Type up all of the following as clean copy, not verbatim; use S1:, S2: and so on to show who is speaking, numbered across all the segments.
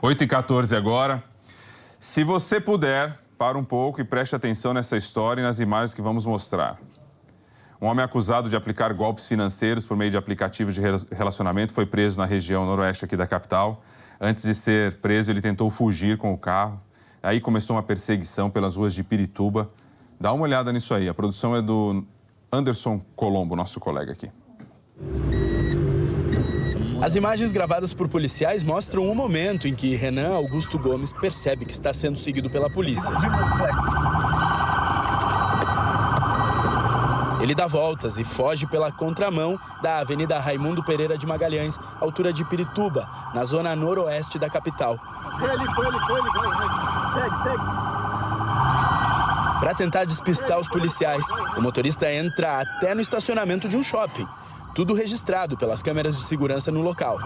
S1: 8h14 agora. Se você puder, para um pouco e preste atenção nessa história e nas imagens que vamos mostrar. Um homem acusado de aplicar golpes financeiros por meio de aplicativos de relacionamento foi preso na região noroeste aqui da capital. Antes de ser preso, ele tentou fugir com o carro. Aí começou uma perseguição pelas ruas de Pirituba. Dá uma olhada nisso aí. A produção é do Anderson Colombo, nosso colega aqui.
S2: As imagens gravadas por policiais mostram o momento em que Renan Augusto Gomes percebe que está sendo seguido pela polícia. Ele dá voltas e foge pela contramão da Avenida Raimundo Pereira de Magalhães, altura de Pirituba, na zona noroeste da capital.
S3: Foi ali, segue.
S2: Para tentar despistar os policiais, o motorista entra até no estacionamento de um shopping. Tudo registrado pelas câmeras de segurança no local.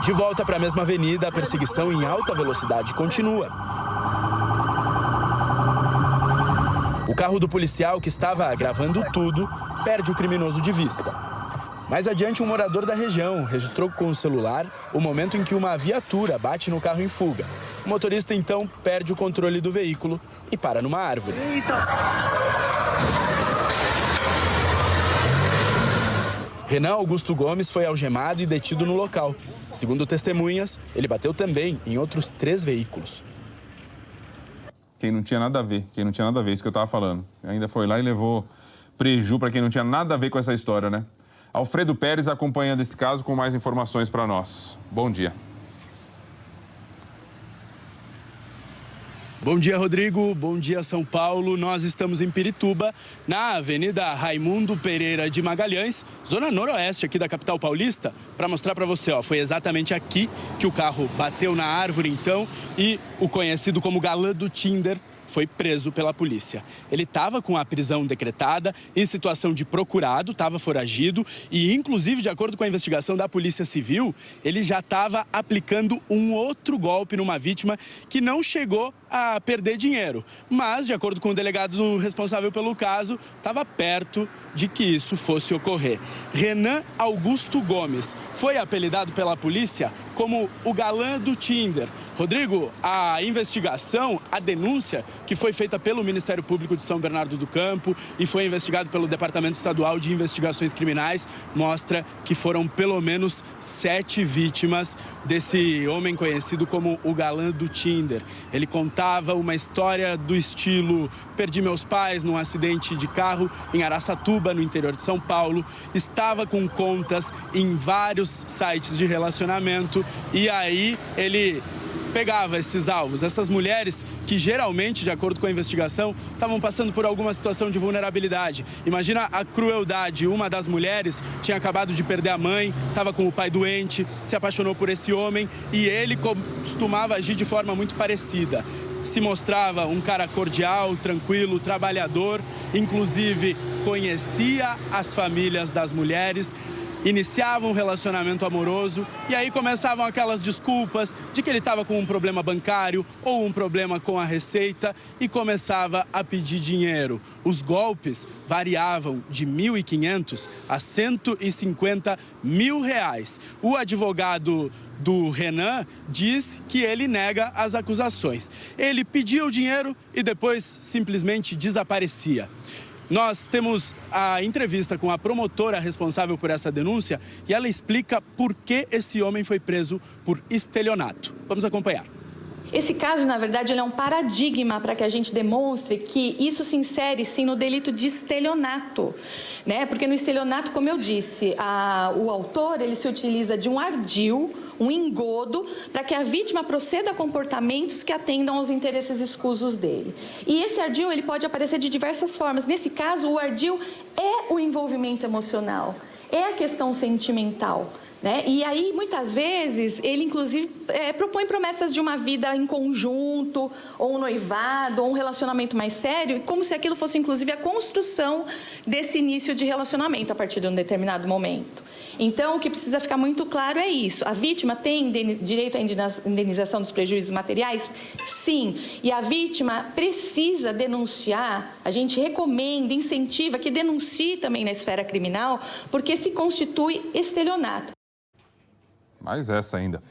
S2: De volta para a mesma avenida, a perseguição em alta velocidade continua. O carro do policial que estava gravando tudo perde o criminoso de vista. Mais adiante, um morador da região registrou com o celular o momento em que uma viatura bate no carro em fuga. O motorista, então, perde o controle do veículo e para numa árvore. Renan Augusto Gomes foi algemado e detido no local. Segundo testemunhas, ele bateu também em outros 3 veículos.
S1: Quem não tinha nada a ver, isso que eu estava falando. Ainda foi lá e levou preju para quem não tinha nada a ver com essa história, né? Alfredo Pérez acompanhando esse caso com mais informações para nós. Bom dia.
S2: Bom dia, Rodrigo. Bom dia, São Paulo. Nós estamos em Pirituba, na Avenida Raimundo Pereira de Magalhães, zona noroeste aqui da capital paulista, para mostrar para você, ó, foi exatamente aqui que o carro bateu na árvore, então, e o conhecido como galã do Tinder foi preso pela polícia. Ele estava com a prisão decretada, em situação de procurado, estava foragido e, inclusive, de acordo com a investigação da Polícia Civil, ele já estava aplicando um outro golpe numa vítima que não chegou a perder dinheiro. Mas, de acordo com o delegado responsável pelo caso, estava perto de que isso fosse ocorrer. Renan Augusto Gomes foi apelidado pela polícia como o galã do Tinder. Rodrigo, a investigação, a denúncia que foi feita pelo Ministério Público de São Bernardo do Campo e foi investigado pelo Departamento Estadual de Investigações Criminais, mostra que foram pelo menos 7 vítimas desse homem conhecido como o galã do Tinder. Ele contava uma história do estilo: perdi meus pais num acidente de carro em Araçatuba, no interior de São Paulo, estava com contas em vários sites de relacionamento e aí ele pegava esses alvos, essas mulheres que geralmente, de acordo com a investigação, estavam passando por alguma situação de vulnerabilidade. Imagina a crueldade. Uma das mulheres tinha acabado de perder a mãe, estava com o pai doente, se apaixonou por esse homem e ele costumava agir de forma muito parecida. Se mostrava um cara cordial, tranquilo, trabalhador, inclusive conhecia as famílias das mulheres, iniciava um relacionamento amoroso e aí começavam aquelas desculpas de que ele estava com um problema bancário ou um problema com a receita e começava a pedir dinheiro. Os golpes variavam de R$ 1.500 a R$ 150 mil. O advogado do Renan diz que ele nega as acusações. Ele pedia o dinheiro e depois simplesmente desaparecia. Nós temos a entrevista com a promotora responsável por essa denúncia e ela explica por que esse homem foi preso por estelionato. Vamos acompanhar.
S4: Esse caso, na verdade, ele é um paradigma para que a gente demonstre que isso se insere, sim, no delito de estelionato, né? Porque no estelionato, como eu disse, o autor, ele se utiliza de um ardil, um engodo, para que a vítima proceda a comportamentos que atendam aos interesses escusos dele. E esse ardil, ele pode aparecer de diversas formas. Nesse caso, o ardil é o envolvimento emocional, é a questão sentimental, né? E aí, muitas vezes, ele, inclusive, propõe promessas de uma vida em conjunto, ou um noivado, ou um relacionamento mais sério, como se aquilo fosse, inclusive, a construção desse início de relacionamento a partir de um determinado momento. Então, o que precisa ficar muito claro é isso. A vítima tem direito à indenização dos prejuízos materiais? Sim. E a vítima precisa denunciar, a gente recomenda, incentiva que denuncie também na esfera criminal, porque se constitui estelionato.
S1: mais essa ainda.